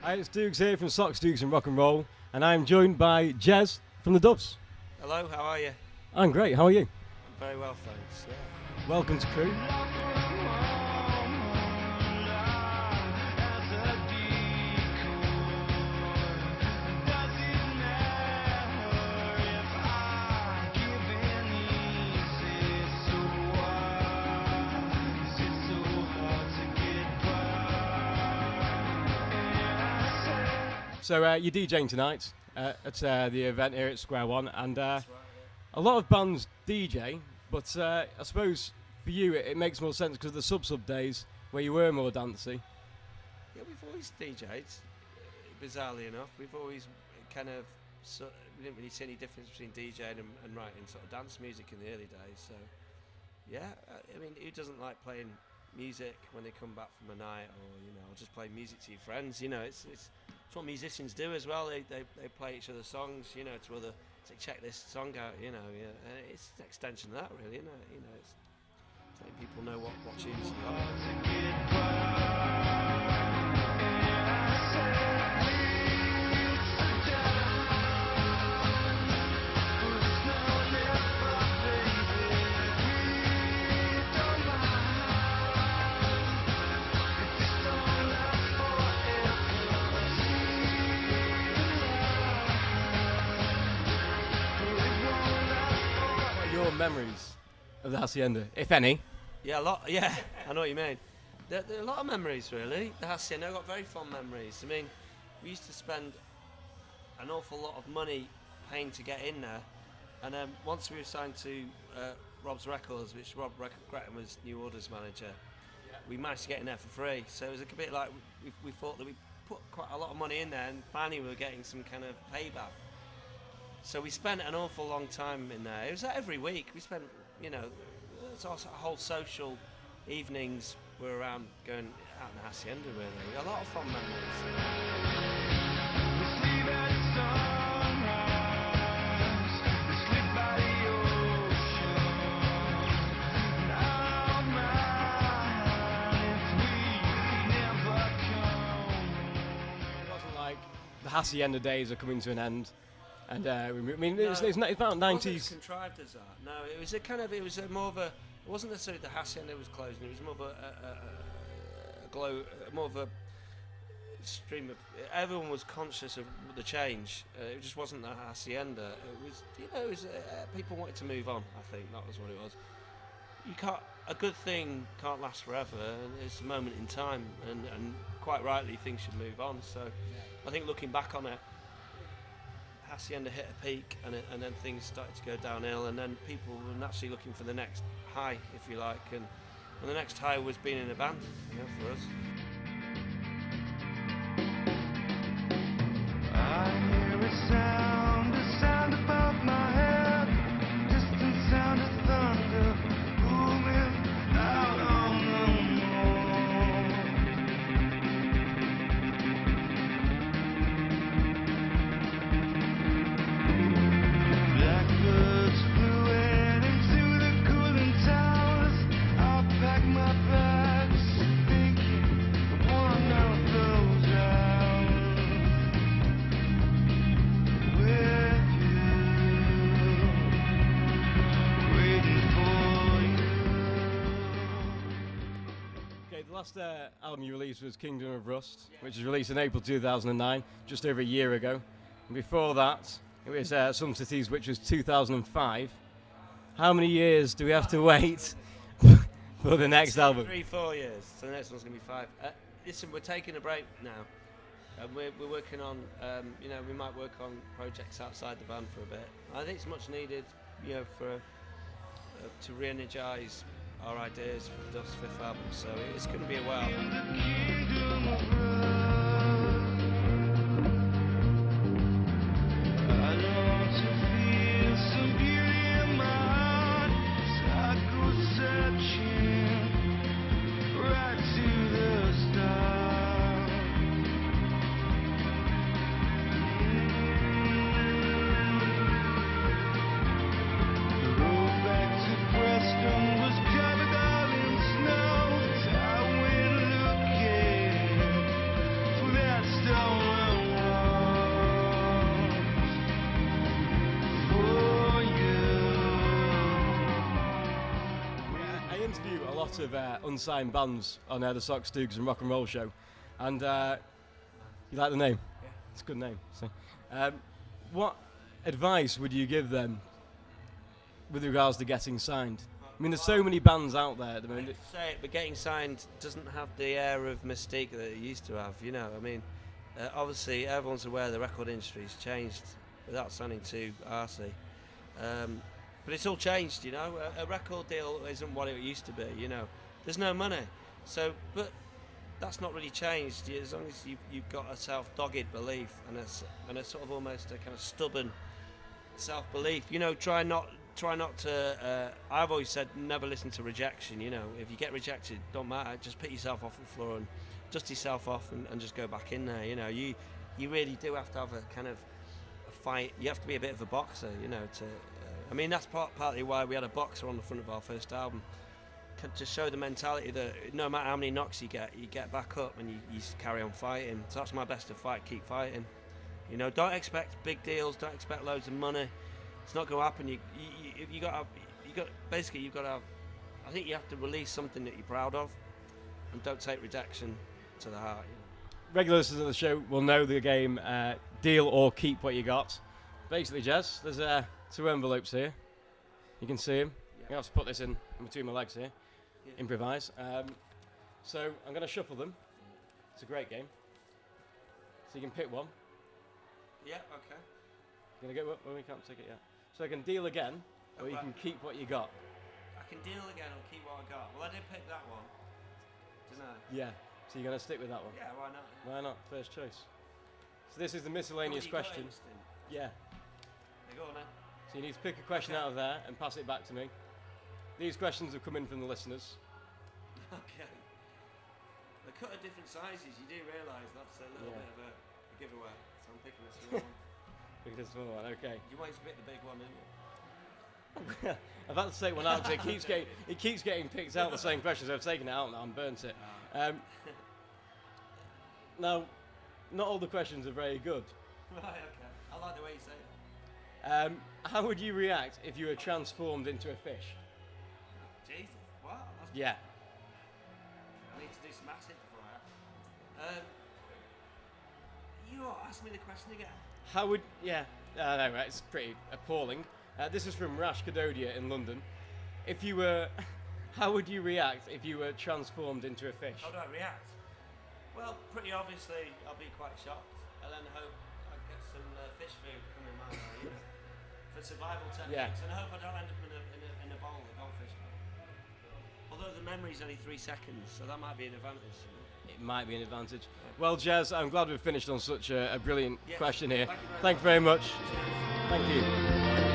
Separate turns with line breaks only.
Hi, it's Dukes here from Socks, Dukes and Rock and Roll, and I'm joined by Jez from the Doves.
Hello, how are you?
I'm great, how are you?
I'm very well, thanks. Yeah.
Welcome to Crewe. So you're DJing tonight at the event here at Square One, and
That's right,
a lot of bands DJ, but I suppose for you it makes more sense because the sub days where you were more dancey.
yeah, we've always DJ'd, bizarrely enough. We've always we didn't really see any difference between DJing and writing sort of dance music in the early days. So, yeah, I mean, who doesn't like playing music when they come back from a night, or just playing music to your friends? It's what musicians do as well. They play each other's songs, to other. Say, check this song out, And it's an extension of that, really, isn't it? It's letting people know what tunes you like.
Your memories of the Hacienda, if any?
Yeah, a lot. Yeah, I know what you mean. There are a lot of memories, really. The Hacienda, I've got very fond memories. I mean, we used to spend an awful lot of money paying to get in there, and once we were signed to Rob's Records, which Rob Gretton was New Order's manager, we managed to get in there for free. So it was a bit like we thought that we put quite a lot of money in there, and finally we were getting some kind of payback. So we spent an awful long time in there. It was every week. We spent, it's also whole social evenings were around going out in the Hacienda, really. A lot of fun memories.
It wasn't like the Hacienda days are coming to an end. And it's about 90s.
It wasn't as contrived as that. No, it was more of a. It wasn't necessarily the Hacienda was closing. It was more of a stream of. Everyone was conscious of the change. It just wasn't the Hacienda. It was. People wanted to move on. I think that was what it was. A good thing can't last forever, and it's a moment in time, and quite rightly things should move on. So, I think looking back on it. Hacienda hit a peak, and then things started to go downhill, and then people were naturally looking for the next high, if you like, and the next high was being in a band, for us.
I hear a sound above my head, distant sound of thunder, booming out on the moor. Blackbirds flew into the cooling towers. I packed my bags, thinking one of those hours with you, waiting for you.
Okay, the last album you released was Kingdom of Rust, which was released in April 2009, just over a year ago. And before that, it was Some Cities, which was 2005. How many years do we have to wait for the next album?
3-4 years, so the next one's going to be 5. Listen, we're taking a break now. We're working on, we might work on projects outside the band for a bit. I think it's much needed, to re-energise our ideas for the Duff's 5th album, so it's going to be a while.
Kingdom of Rust. I long to feel some beauty in my heart, so I go searching right to the stars. The road back to Preston was covered all in snow, so I went looking.
interview a lot of unsigned bands on the Sock Stooges and Rock and Roll Show, and you like the name? Yeah. It's a good name. So, what advice would you give them with regards to getting signed? I mean, there's so many bands out there at the moment.
Say it, but getting signed doesn't have the air of mystique that it used to have. You know, I mean, obviously everyone's aware the record industry's changed, without sounding too arsey. But it's all changed, you know. A record deal isn't what it used to be, you know. There's no money, so but that's not really changed. As long as you've got a self-dogged belief and a sort of almost a kind of stubborn self-belief, you know. Try not to. I've always said never listen to rejection. You know, if you get rejected, don't matter. Just pick yourself off the floor and dust yourself off and just go back in there. You know, you really do have to have a kind of a fight. You have to be a bit of a boxer. You know, I mean, that's partly why we had a boxer on the front of our first album, to show the mentality that no matter how many knocks you get back up and you carry on fighting. So that's my best of fight. Keep fighting. You know, don't expect big deals. Don't expect loads of money. It's not going to happen. You've got to have. I think you have to release something that you're proud of, and don't take rejection to the heart. You know.
Regular listeners of the show will know the game deal or keep what you got. Basically, Jez, there's 2 envelopes here. You can see them.
Yeah.
You have to put this in between my legs here.
Yeah.
Improvise. So I'm going to shuffle them. It's a great game. So you can pick one.
Yeah. Okay.
You're going to get one? Well, we can't take it yet. So I can deal again, or you can keep what you got.
I can deal again or keep what I got. Well, I did pick that one, didn't I?
Yeah. So you're going to stick with that one?
Yeah, why not?
Why not? First choice. So this is the miscellaneous question. Yeah.
Go on then.
So you need to pick a question out of there and pass it back to me. These questions have come in from the listeners.
Okay. They're cut at different sizes. You do realise that's a little bit of a giveaway. So I'm picking this small one.
Pick this small one, okay.
You want to pick the big one, didn't you?
I've had to take one out because it keeps getting picked out the same questions. I've taken it out now and burnt it. Now, not all the questions are very good.
Right, okay. I like the way you say it.
How would you react if you were transformed into a fish?
Jesus, what?
Yeah.
I need to do some acid before that. You know what? Ask me the question again.
How would, no, right, it's pretty appalling. This is from Rash Kadodia in London. If you were, how would you react if you were transformed into a fish?
How do I react? Well, pretty obviously, I'll be quite shocked, and then hope I get some fish food coming my way, you know, for survival techniques, and I hope I don't end up in a bowl of goldfish. Although the memory's only 3 seconds, so that might be an advantage. You know?
It might be an advantage. Well, Jez, I'm glad we've finished on such a brilliant question here.
Thank you very much.
Thank you.